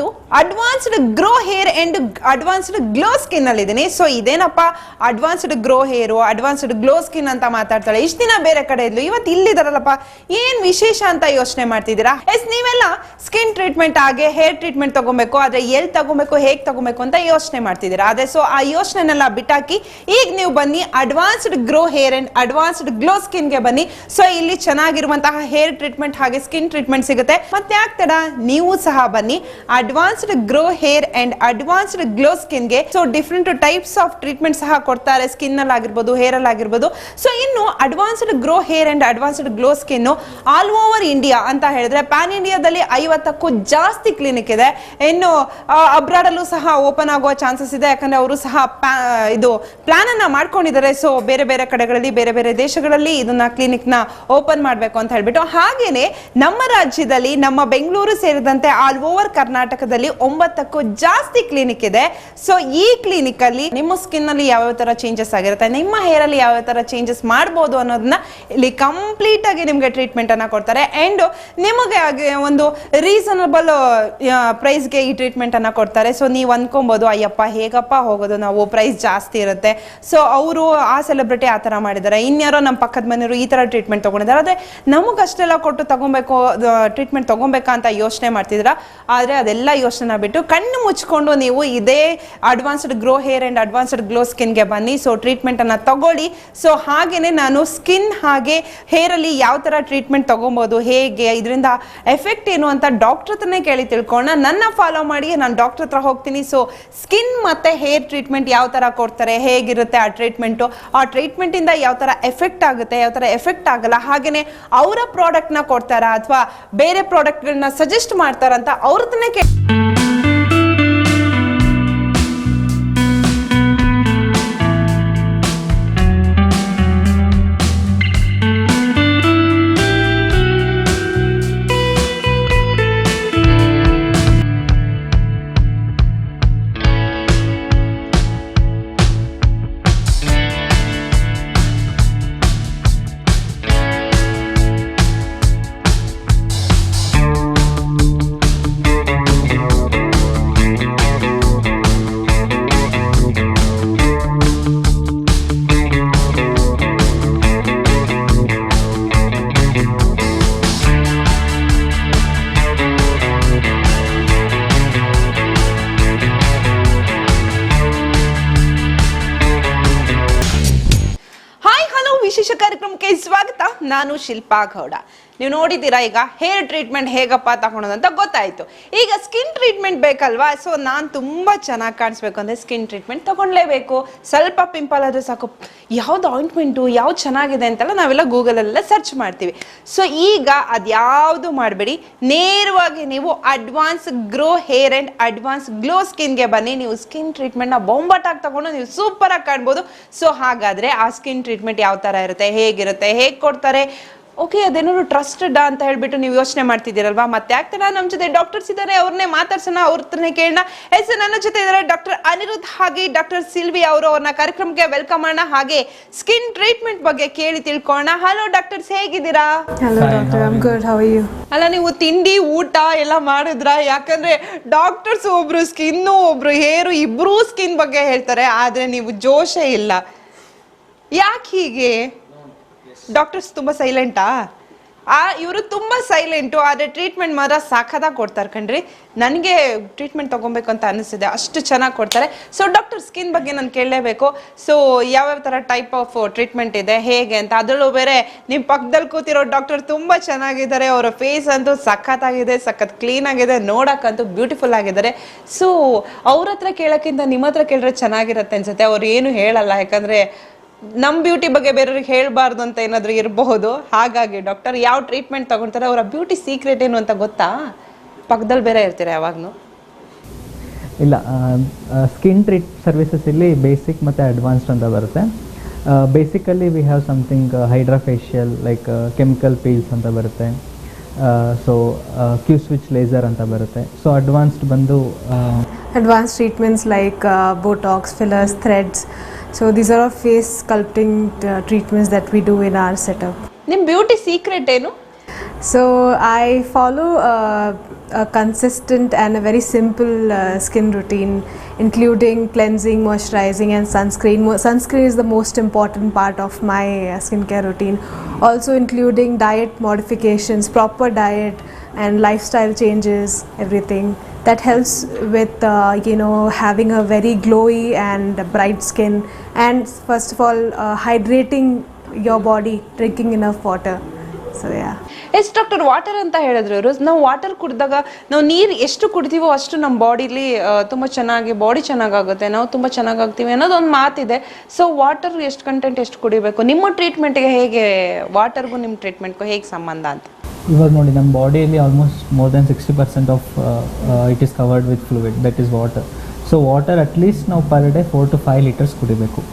ಇವತ್ತು advanced grow hair and advanced glow skin ಅಲ್ಲಿ ಇದೀನಿ. ಸೊ ಇದೇನಪ್ಪ advanced grow hair advanced glow skin ಅಂತ ಮಾತಾಡ್ತಾಳೆ. ಇಷ್ಟ ದಿನ ಬೇರೆ ಕಡೆ ಇದ್ಲು, ಇವತ್ತು ಇಲ್ಲಿದಾರಲ್ಲಪ್ಪ, ಏನ್ ವಿಶೇಷ ಅಂತ ಯೋಚನೆ ಮಾಡ್ತಿದ್ದೀರಾ? ನೀವೆಲ್ಲ ಸ್ಕಿನ್ ಟ್ರೀಟ್ಮೆಂಟ್ ಆಗಿ ಹೇರ್ ಟ್ರೀಟ್ಮೆಂಟ್ ತಗೋಬೇಕು, ಆದ್ರೆ ಎಲ್ಲಿ ತಗೋಬೇಕು, ಹೇಗ್ ತಗೋಬೇಕು ಅಂತ ಯೋಚನೆ ಮಾಡ್ತಿದ್ದೀರಾ. ಅದೇ ಸೊ ಆ ಯೋಚನೆನೆಲ್ಲ ಬಿಟ್ಟಾಕಿ ಈಗ ನೀವು ಬನ್ನಿ advanced grow hair and advanced glow skin ಗೆ ಬನ್ನಿ. ಸೊ ಇಲ್ಲಿ ಚೆನ್ನಾಗಿರುವಂತಹ ಹೇರ್ ಟ್ರೀಟ್ಮೆಂಟ್ ಹಾಗೆ ಸ್ಕಿನ್ ಟ್ರೀಟ್ಮೆಂಟ್ ಸಿಗುತ್ತೆ. ಮತ್ತೆ ಆಗ್ತಡ ನೀವು ಸಹ ಬನ್ನಿ advanced grow hair and advanced glow skin ಗೆ. So different types of treatment ಸಹ ಕೊಡ್ತಾರೆ, ಸ್ಕಿನ್ ಅಲ್ಲಿ ಆಗಿರ್ಬೋದು, ಹೇರ್ ಅಲ್ಲಿ ಆಗಿರ್ಬೋದು. ಸೊ ಇನ್ನು advanced grow hair and advanced glow skin all over India ಅಂತ ಹೇಳಿದ್ರೆ ಪ್ಯಾನ್ ಇಂಡಿಯಾದಲ್ಲಿ 50ಕ್ಕೂ ಜಾಸ್ತಿ ಕ್ಲಿನಿಕ್ ಇದೆ. ಇನ್ನು ಅಬ್ರಾಡ್ ಅಲ್ಲೂ ಸಹ ಓಪನ್ ಆಗುವ ಚಾನ್ಸಸ್ ಇದೆ, ಯಾಕಂದ್ರೆ ಅವರು ಸಹ ಇದು ಪ್ಲಾನ್ ಅನ್ನ ಮಾಡ್ಕೊಂಡಿದ್ದಾರೆ. ಸೊ ಬೇರೆ ಬೇರೆ ಕಡೆಗಳಲ್ಲಿ ಬೇರೆ ಬೇರೆ ದೇಶಗಳಲ್ಲಿ ಇದನ್ನ ಕ್ಲಿನಿಕ್ ನ ಓಪನ್ ಮಾಡ್ಬೇಕು ಅಂತ ಹೇಳ್ಬಿಟ್ಟು. ಹಾಗೇನೆ ನಮ್ಮ ರಾಜ್ಯದಲ್ಲಿ ನಮ್ಮ ಬೆಂಗಳೂರು ಸೇರಿದಂತೆ ಆಲ್ ಓವರ್ ಕರ್ನಾಟಕದಲ್ಲಿ 9ಕ್ಕೂ ಜಾಸ್ತಿ ಕ್ಲಿನಿಕ್ ಇದೆ. ಸೊ ಈ ಕ್ಲಿನಿಕ್ ಅಲ್ಲಿ ನಿಮ್ಮ ಸ್ಕಿನ್ ಅಲ್ಲಿ ಯಾವ ತರ ಚೇಂಜಸ್ ಆಗಿರುತ್ತೆ, ನಿಮ್ಮ ಹೇರ್ ಅಲ್ಲಿ ಯಾವ ತರ ಚೇಂಜಸ್ ಮಾಡಬಹುದು ಅನ್ನೋದನ್ನ ಇಲ್ಲಿ ಕಂಪ್ಲೀಟ್ ಆಗಿ ನಿಮ್ಗೆ ಟ್ರೀಟ್ಮೆಂಟ್ ಅನ್ನ ಕೊಡ್ತಾರೆ. ಅಂಡ್ ನಿಮಗೆ ಒಂದು ರೀಸನಬಲ್ ಪ್ರೈಸ್ ಗೆ ಈ ಟ್ರೀಟ್ಮೆಂಟ್ ಅನ್ನ ಕೊಡ್ತಾರೆ. ಸೊ ನೀವು ಅನ್ಕೊಬಹುದು ಅಯ್ಯಪ್ಪ ಹೇಗಪ್ಪ ಹೋಗೋದು, ನಾವು ಪ್ರೈಸ್ ಜಾಸ್ತಿ ಇರುತ್ತೆ. ಸೊ ಅವರು ಆ ಸೆಲೆಬ್ರಿಟಿ ಆ ತರ ಮಾಡಿದ್ದಾರೆ, ಇನ್ಯಾರೋ ನಮ್ಮ ಪಕ್ಕದ ಮನೆಯವರು ಈ ತರ ಟ್ರೀಟ್ಮೆಂಟ್ ತಗೊಂಡಿದ್ದಾರೆ, ಅದೇ ನಮಗ್ ಅಷ್ಟೆಲ್ಲ ಕೊಟ್ಟು ತಗೊಬೇಕು ಟ್ರೀಟ್ಮೆಂಟ್ ತಗೊಬೇಕಾ ಅಂತ ಯೋಚನೆ ಮಾಡ್ತಿದ್ರ. ಆದ್ರೆ ಅದೆಲ್ಲ ಯೋಚನೆ ಬಿಟ್ಟು ಕಣ್ಣು ಮುಚ್ಕೊಂಡು ನೀವು ಇದೇ advanced grow hair and advanced glow skin ಗೆ ಬನ್ನಿ. ಸೊ ಟ್ರೀಟ್ಮೆಂಟ್ ಅನ್ನ ತಗೊಳ್ಳಿ. ಸೊ ಹಾಗೇನೆ ನಾನು ಸ್ಕಿನ್ ಹಾಗೆ ಹೇರ್ ಅಲ್ಲಿ ಯಾವ ತರ ಟ್ರೀಟ್ಮೆಂಟ್ ತಗೊಬಹುದು, ಹೇಗೆ ಇದರಿಂದ ಎಫೆಕ್ಟ್ ಏನು ಅಂತ ಡಾಕ್ಟರ್ ಹತ್ರನೇ ಕೇಳಿ ತಿಳ್ಕೊಳ್ಳೋಣ. ನನ್ನ ಫಾಲೋ ಮಾಡಿ, ನಾನು ಡಾಕ್ಟರ್ ಹತ್ರ ಹೋಗ್ತೀನಿ. ಸೊ ಸ್ಕಿನ್ ಮತ್ತೆ ಹೇರ್ ಟ್ರೀಟ್ಮೆಂಟ್ ಯಾವ ತರ ಕೊಡ್ತಾರೆ, ಹೇಗಿರುತ್ತೆ ಆ ಟ್ರೀಟ್ಮೆಂಟ್, ಆ ಟ್ರೀಟ್ಮೆಂಟ್ ಇಂದ ಯಾವ ತರ ಎಫೆಕ್ಟ್ ಆಗುತ್ತೆ, ಯಾವ ತರ ಎಫೆಕ್ಟ್ ಆಗಲ್ಲ, ಹಾಗೇನೆ ಅವರ ಪ್ರಾಡಕ್ಟ್ ನ ಕೊಡ್ತಾರ ಅಥವಾ ಬೇರೆ ಪ್ರಾಡಕ್ಟ್ ಗಳನ್ನ ಸಜೆಸ್ಟ್ ಮಾಡ್ತಾರಂತ ಅವ್ರ ಹತ್ರನೇ ವಿಶೇಷ ಕಾರ್ಯಕ್ರಮಕ್ಕೆ ಸ್ವಾಗತ. ನಾನು ಶಿಲ್ಪಾ ಗೌಡ. ನೀವು ನೋಡಿದ್ದೀರಾ ಈಗ ಹೇರ್ ಟ್ರೀಟ್ಮೆಂಟ್ ಹೇಗಪ್ಪ ತಗೊಳೋದಂತ ಗೊತ್ತಾಯ್ತು. ಈಗ ಸ್ಕಿನ್ ಟ್ರೀಟ್ಮೆಂಟ್ ಬೇಕಲ್ವಾ? ಸೊ ನಾನು ತುಂಬಾ ಚೆನ್ನಾಗಿ ಕಾಣಿಸ್ಬೇಕು ಅಂದ್ರೆ ಸ್ಕಿನ್ ಟ್ರೀಟ್ಮೆಂಟ್ ತಗೊಳ್ಲೇಬೇಕು. ಸ್ವಲ್ಪ ಪಿಂಪಲ್ ಆದ್ರೆ ಸಾಕು, ಯಾವ್ದು ಆಯಿಂಟ್ಮೆಂಟು ಯಾವ್ದು ಚೆನ್ನಾಗಿದೆ ಅಂತೆಲ್ಲ ನಾವೆಲ್ಲ ಗೂಗಲಲ್ಲೆಲ್ಲ ಸರ್ಚ್ ಮಾಡ್ತೀವಿ. ಸೊ ಈಗ ಅದ್ಯಾವುದು ಮಾಡಬೇಡಿ, ನೇರವಾಗಿ ನೀವು advance grow hair and advance glow ಸ್ಕಿನ್ಗೆ ಬನ್ನಿ. ನೀವು ಸ್ಕಿನ್ ಟ್ರೀಟ್ಮೆಂಟ್ನ ಬೊಂಬಾಟಾಗಿ ತಗೊಂಡು ನೀವು ಸೂಪರ್ ಆಗಿ ಕಾಣ್ಬೋದು. ಸೊ ಹಾಗಾದ್ರೆ ಆ ಸ್ಕಿನ್ ಟ್ರೀಟ್ಮೆಂಟ್ ಯಾವ ತರ ಇರುತ್ತೆ, ಹೇಗಿರುತ್ತೆ, ಹೇಗೆ ಕೊಡ್ತಾರೆ, ಓಕೆ ಅದೇನಾದ್ರು ಟ್ರಸ್ಟೆಡ್ ಅಂತ ಹೇಳ್ಬಿಟ್ಟು ನೀವು ಯೋಚನೆ ಮಾಡ್ತಿದ್ದೀರಲ್ವಾ? ಮತ್ತೆ ಆಗ್ತಾರ ನಮ್ಮ ಜೊತೆ ಡಾಕ್ಟರ್ಸ್ ಇದ್ದಾರೆ, ಅವ್ರನ್ನೇ ಮಾತಾಡ್ಸೋಣ, ಅವ್ರ ಹತ್ರನೇ ಕೇಳೋಣ. ನನ್ನ ಜೊತೆ ಇದ್ದಾರೆ ಡಾಕ್ಟರ್ ಅನಿರುದ್ಧ್ ಹಾಗೆ ಡಾಕ್ಟರ್ ಸಿಲ್ವಿ ಅವರು. ಅವ್ರನ್ನ ಕಾರ್ಯಕ್ರಮಕ್ಕೆ ವೆಲ್ಕಮ್ ಮಾಡೋಣ, ಹಾಗೆ ಸ್ಕಿನ್ ಟ್ರೀಟ್ಮೆಂಟ್ ಬಗ್ಗೆ ಕೇಳಿ ತಿಳ್ಕೊಳ್ಳೋಣ. ಹಲೋ ಡಾಕ್ಟರ್ಸ್, ಹೇಗಿದ್ದೀರಾ? Hello doctor, I am good, how are you? ಅಲ್ಲ, ನೀವು ತಿಂಡಿ ಊಟ ಎಲ್ಲ ಮಾಡಿದ್ರಾ? ಯಾಕಂದ್ರೆ ಡಾಕ್ಟರ್ಸ್ ಒಬ್ರು ಸ್ಕಿನ್ನು ಒಬ್ರು ಹೇರು ಇಬ್ರು ಸ್ಕಿನ್ ಬಗ್ಗೆ ಹೇಳ್ತಾರೆ, ಆದ್ರೆ ನೀವು ಜೋಶೇ ಇಲ್ಲ. ಯಾಕೆ ಹೀಗೆ? ಡಾಕ್ಟರ್ಸ್ ತುಂಬಾ ಸೈಲೆಂಟಾ? ಇವರು ತುಂಬಾ ಸೈಲೆಂಟು, ಆದ್ರೆ ಟ್ರೀಟ್ಮೆಂಟ್ ಮಾತ್ರ ಸಾಕದಾಗಿ ಕೊಡ್ತಾರೆ ಕಣ್ರಿ. ನನಗೆ ಟ್ರೀಟ್ಮೆಂಟ್ ತಗೊಬೇಕು ಅಂತ ಅನಿಸಿದೆ, ಅಷ್ಟು ಚೆನ್ನಾಗಿ ಕೊಡ್ತಾರೆ. ಸೊ ಡಾಕ್ಟರ್, ಸ್ಕಿನ್ ಬಗ್ಗೆ ನಾನು ಕೇಳಲೇಬೇಕು. ಸೊ ಯಾವ್ಯಾವ ಥರ ಟೈಪ್ ಆಫ್ ಟ್ರೀಟ್ಮೆಂಟ್ ಇದೆ, ಹೇಗೆ ಅಂತ? ಅದರಲ್ಲೂ ಬೇರೆ ನಿಮ್ಮ ಪಕ್ಕದಲ್ಲಿ ಕೂತಿರೋ ಡಾಕ್ಟರ್ ತುಂಬ ಚೆನ್ನಾಗಿದ್ದಾರೆ, ಅವರ ಫೇಸ್ ಅಂತೂ ಸಖತ್ತಾಗಿದೆ, ಸಖತ್ ಕ್ಲೀನ್ ಆಗಿದೆ, ನೋಡೋಕ್ಕಂತೂ ಬ್ಯೂಟಿಫುಲ್ ಆಗಿದ್ದಾರೆ. ಸೊ ಅವ್ರ ಹತ್ರ ಕೇಳೋಕ್ಕಿಂತ ನಿಮ್ಮ ಹತ್ರ ಕೇಳಿದ್ರೆ ಚೆನ್ನಾಗಿರುತ್ತೆ ಅನ್ಸುತ್ತೆ. ಅವ್ರು ಏನು ಹೇಳಲ್ಲ, ಯಾಕಂದರೆ ನಮ್ಮ ಬ್ಯೂಟಿ ಬಗ್ಗೆ ಬೇರೆಯವ್ರಿಗೆ ಹೇಳಬಾರ್ದು ಅಂತ ಏನಾದರೂ ಇರಬಹುದು. ಹಾಗಾಗಿ ಡಾಕ್ಟರ್ ಯಾವ ಟ್ರೀಟ್ಮೆಂಟ್ ತಗೊಳ್ತಾರೆ, ಅವರ ಬ್ಯೂಟಿ ಸೀಕ್ರೆಟ್ ಏನು ಅಂತ ಗೊತ್ತಾ? ಪಕ್ಕದಲ್ಲಿ ಬೇರೆ ಇರ್ತೀರಾ ಯಾವಾಗಲೂ? ಇಲ್ಲ, ಸ್ಕಿನ್ ಟ್ರೀಟ್ ಸರ್ವಿಸಸ್ ಇಲ್ಲಿ ಬೇಸಿಕ್ ಮತ್ತು ಅಡ್ವಾನ್ಸ್ಡ್ ಅಂತ ಬರುತ್ತೆ. Basically we have something hydra facial, like chemical Peel's ಅಂತ ಬರುತ್ತೆ. ಸೊ ಕ್ಯೂ ಸ್ವಿಚ್ ಲೇಸರ್ ಅಂತ ಬರುತ್ತೆ. ಸೊ ಅಡ್ವಾನ್ಸ್ಡ್ ಬಂದು advanced treatments like Botox, fillers, threads. So these are all face sculpting treatments that we do in our setup. ನಿಮ್ಮ beauty secret ಏನು? So I follow a consistent and a very simple skin routine, including cleansing, moisturizing, and sunscreen. Sunscreen is the most important part of my skincare routine. Also including diet modifications, proper diet, and lifestyle changes. Everything that helps with having a very glowy and bright skin. And first of all, hydrating your body, drinking enough water. So yeah. Yes doctor, water ಅಂತ ಹೇಳಿದ್ರು ಇವರು. ನಾವು water ಕುಡಿದಾಗ ನಾವು ನೀರು ಎಷ್ಟು ಕುಡಿತೀವೋ ಅಷ್ಟು ನಮ್ಮ ಬಾಡಿಲಿ ತುಂಬ ಚೆನ್ನಾಗಿ ಬಾಡಿ ಚೆನ್ನಾಗಾಗುತ್ತೆ, ನಾವು ತುಂಬ ಚೆನ್ನಾಗಾಗ್ತೀವಿ ಅನ್ನೋದೊಂದು ಮಾತಿದೆ. ಸೊ ವಾಟರ್ ಎಷ್ಟು ಕಂಟೆಂಟ್ ಎಷ್ಟು ಕುಡಿಬೇಕು? ನಿಮ್ಮ ಟ್ರೀಟ್ಮೆಂಟ್ಗೆ ಹೇಗೆ ವಾಟರ್ಗೂ ನಿಮ್ಮ ಟ್ರೀಟ್ಮೆಂಟ್ಗೂ ಹೇಗೆ ಸಂಬಂಧ ಅಂತ? ಇವಾಗ ನೋಡಿ, ನಮ್ಮ ಬಾಡಿಯಲ್ಲಿ almost more than 60% of it is covered with fluid, that is water. So water at least ನಾವು ಪರ್ ಡೇ 4 to 5 ಲೀಟರ್ಸ್ ಕುಡಿಬೇಕು.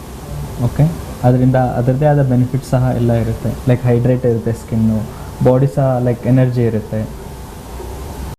ಓಕೆ, ಅದರಿಂದ ಅದರದ್ದೇ ಆದ ಬೆನಿಫಿಟ್ಸ್ ಸಹ ಎಲ್ಲ ಇರುತ್ತೆ. ಲೈಕ್ ಹೈಡ್ರೇಟ್ ಇರುತ್ತೆ ಸ್ಕಿನ್ನು, ಬಾಡಿ ಸಹ ಲೈಕ್ ಎನರ್ಜಿ ಇರುತ್ತೆ.